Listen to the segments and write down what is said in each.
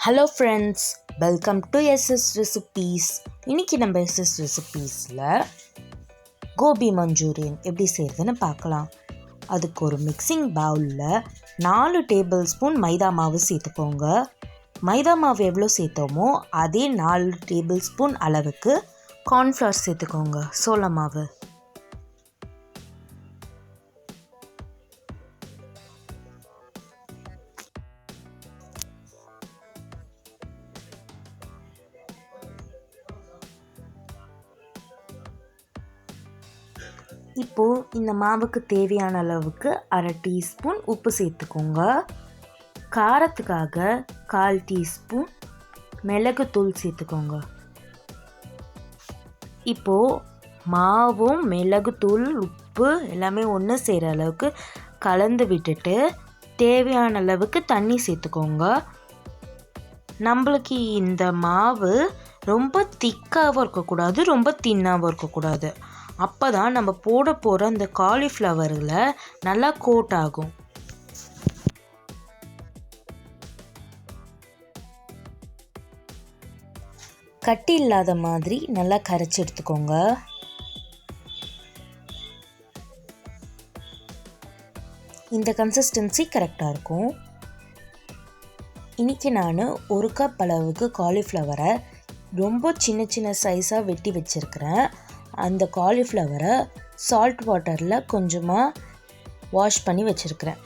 Hello friends, welcome to SS recipes. இன்றைக்கி நம்ம SS ரெசிபீஸில் Gopi Manchurian எப்படி செய்கிறதுன்னு பார்க்கலாம். அதுக்கு ஒரு மிக்சிங் பவுலில் 4 டேபிள் ஸ்பூன் மைதா மாவு சேர்த்துக்கோங்க. மைதா மாவு எவ்வளோ சேர்த்தோமோ அதே 4 டேபிள் ஸ்பூன் அளவுக்கு கார்ன்ஃப்ளவர் சேர்த்துக்கோங்க, சோள மாவு. இப்போது இந்த மாவுக்கு தேவையான அளவுக்கு 1/2 டீஸ்பூன் உப்பு சேர்த்துக்கோங்க. காரத்துக்காக 1/4 டீஸ்பூன் மிளகுத்தூள் சேர்த்துக்கோங்க. இப்போது மாவும் மிளகுத்தூள் உப்பு எல்லாமே ஒன்று சேர அளவுக்கு கலந்து விட்டுட்டு தேவையான அளவுக்கு தண்ணி சேர்த்துக்கோங்க. நம்மளுக்கு இந்த மாவு ரொம்ப திக்காகவும் இருக்கக்கூடாது, ரொம்ப தின்னாகவும் இருக்கக்கூடாது. அப்போ தான் நம்ம போட போகிற அந்த காலிஃப்ளவரில் நல்லா கோட் ஆகும். கட்டி இல்லாத மாதிரி நல்லா கரைச்சி எடுத்துக்கோங்க. இந்த கன்சிஸ்டன்சி கரெக்டாக இருக்கும். இன்றைக்கி நான் 1 கப் அளவுக்கு காலிஃப்ளவரை ரொம்ப சின்ன சின்ன சைஸாக வெட்டி வச்சுருக்கிறேன். அந்த காலிஃப்ளவரை சால்ட் வாட்டரில் கொஞ்சமாக வாஷ் பண்ணி வச்சுருக்கிறேன்.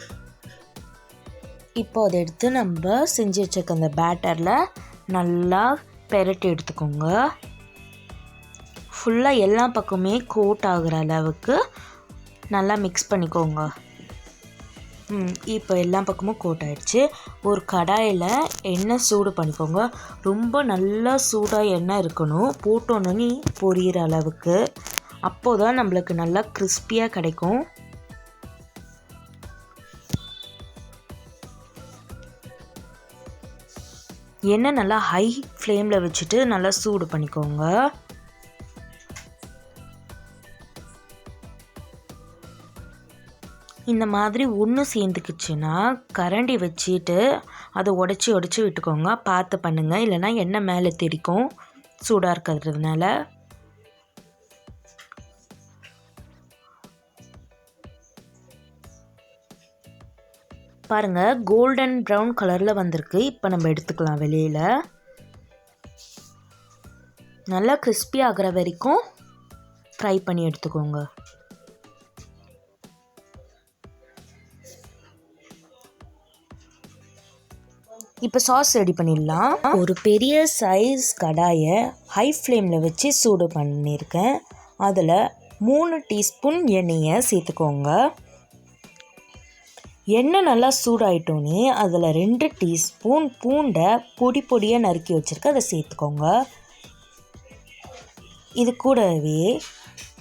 இப்போ அதை எடுத்து நம்ம செஞ்சு வச்சுருக்க அந்த பேட்டரில் நல்லா பெரட்டி எடுத்துக்கோங்க. ஃபுல்லாக எல்லா பக்கமே கோட் ஆகிற அளவுக்கு நல்லா மிக்ஸ் பண்ணிக்கோங்க. இப்போ எல்லா பக்கமும் கோட் ஆகிடுச்சு. ஒரு கடாயில் எண்ணெய் சூடு பண்ணிக்கோங்க. ரொம்ப நல்லா சூடாக எண்ணெய் இருக்கணும், போட்டோன்னு பொரியிற அளவுக்கு. அப்போ தான் நம்மளுக்கு நல்லா கிறிஸ்பியாக கிடைக்கும். எண்ணெய் நல்லா ஹை ஃப்ளேமில் வச்சுட்டு நல்லா சூடு பண்ணிக்கோங்க. இந்த மாதிரி ஒன்று சேர்ந்துக்குச்சுன்னா கரண்டி வச்சுட்டு அதை உடச்சி விட்டுக்கோங்க. பார்த்து பண்ணுங்கள், இல்லைனா எண்ணெய் மேலே தெரிக்கும் சூடாக இருக்கிறதுனால. பாருங்கள், கோல்டன் ப்ரௌன் கலரில் வந்திருக்கு. இப்போ நம்ம எடுத்துக்கலாம் வெளியில். நல்லா கிறிஸ்பி ஆகிற வரைக்கும் ஃப்ரை பண்ணி எடுத்துக்கோங்க. இப்போ சாஸ் ரெடி பண்ணிடலாம். ஒரு பெரிய சைஸ் கடாயை ஹை ஃப்ளேமில் வச்சு சூடு பண்ணியிருக்கேன். அதில் 3 டீஸ்பூன் எண்ணெயை சேர்த்துக்கோங்க. எண்ணெய் நல்லா சூடாயிட்டோன்னே அதில் 2 டீஸ்பூன் பூண்டை பொடியாக நறுக்கி வச்சுருக்க அதை சேர்த்துக்கோங்க. இது கூடவே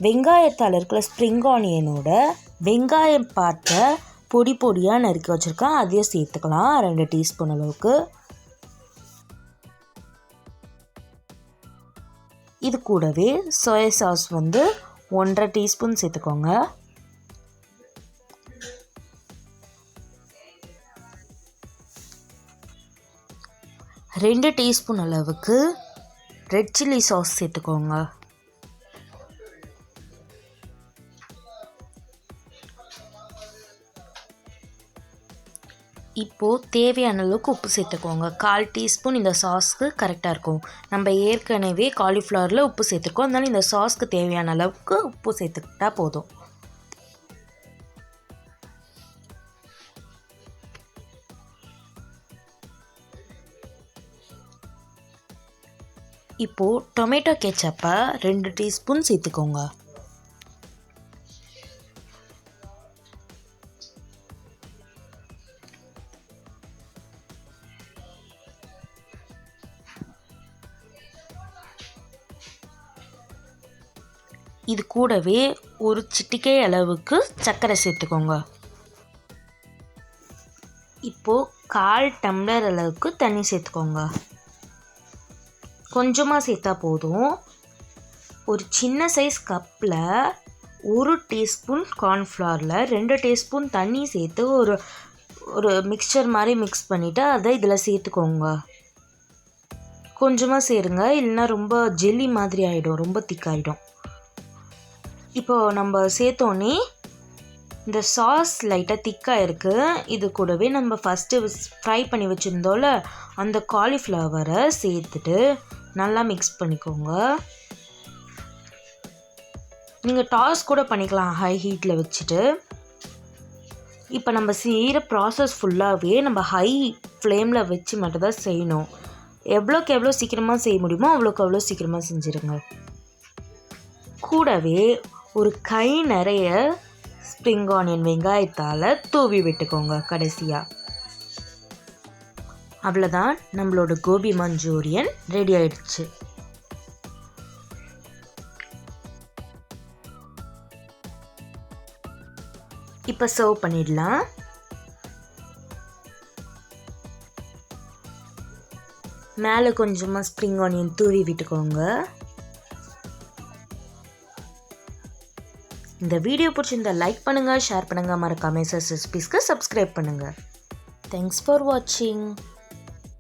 வெங்காயத்தால் இருக்கிற ஸ்ப்ரிங் ஆனியனோட வெங்காயம் பார்த்த பொடியாக நறுக்கி வச்சுருக்கேன், அதையும் சேர்த்துக்கலாம் 2 டீஸ்பூன் அளவுக்கு. இது கூடவே சோயா சாஸ் 1/2 டீஸ்பூன் சேர்த்துக்கோங்க. ரெண்டு டீஸ்பூன் அளவுக்கு ரெட் சில்லி சாஸ் சேர்த்துக்கோங்க. இப்போது தேவையான அளவுக்கு உப்பு சேர்த்துக்கோங்க. 1/4 டீஸ்பூன் இந்த சாஸ்க்கு கரெக்டாக இருக்கும். நம்ம ஏற்கனவே காலிஃப்ளவரில் உப்பு சேர்த்துருக்கோம், அதனால இந்த சாஸ்க்கு தேவையான அளவுக்கு உப்பு சேர்த்துக்கிட்டா போதும். இப்போது டொமேட்டோ கெச்சப்பை 2 டீஸ்பூன் சேர்த்துக்கோங்க. இது கூடவே ஒரு சிட்டிகை அளவுக்கு சர்க்கரை சேர்த்துக்கோங்க. இப்போது 1/4 டம்ளர் அளவுக்கு தண்ணி சேர்த்துக்கோங்க. கொஞ்சமாக சேர்த்தா போதும். ஒரு சின்ன சைஸ் கப்பில் 1 டீஸ்பூன் கார்ன்ஃப்ளவரில் 2 டீஸ்பூன் தண்ணி சேர்த்து ஒரு மிக்சர் மாதிரி மிக்ஸ் பண்ணிவிட்டு அதை இதில் சேர்த்துக்கோங்க. கொஞ்சமாக சேருங்க, இல்லைன்னா ரொம்ப ஜெல்லி மாதிரி ஆகிடும், ரொம்ப திக்காகிடும். இப்போது நம்ம சேர்த்தோன்னே இந்த சாஸ் லைட்டாக திக்காக இருக்குது. இது கூடவே நம்ம ஃபஸ்ட்டு ஃப்ரை பண்ணி வச்சுருந்தோம்ல அந்த காலிஃப்ளவரை சேர்த்துட்டு நல்லா மிக்ஸ் பண்ணிக்கோங்க. நீங்கள் டாஸ் கூட பண்ணிக்கலாம் ஹை ஹீட்டில் வச்சுட்டு. இப்போ நம்ம செய்கிற ப்ராசஸ் ஃபுல்லாகவே நம்ம ஹை ஃப்ளேமில் வச்சு மட்டும் தான் செய்யணும். எவ்வளோக்கு எவ்வளோ சீக்கிரமாக செய்ய முடியுமோ அவ்வளோக்கு அவ்வளோ சீக்கிரமாக செஞ்சுருங்க. கூடவே ஒரு கை நிறைய ஸ்ப்ரிங் ஆனியன் வெங்காயத்தால் தூவி விட்டுக்கோங்க கடைசியாக. அவ்வளோதான், நம்மளோட கோபி மஞ்சூரியன் ரெடி ஆயிடுச்சு. இப்போ சர்வ் பண்ணிடலாம். மேலே கொஞ்சமாக ஸ்ப்ரிங் ஆனியன் தூவி விட்டுக்கோங்க. இந்த வீடியோ பிடிச்சிருந்தா லைக் பண்ணுங்கள், ஷேர் பண்ணுங்கள், மறக்காமல் எஸ்எஸ் ரெசிபீஸ்க்கு சப்ஸ்கிரைப் பண்ணுங்கள். தேங்க்ஸ் ஃபார் வாட்சிங்.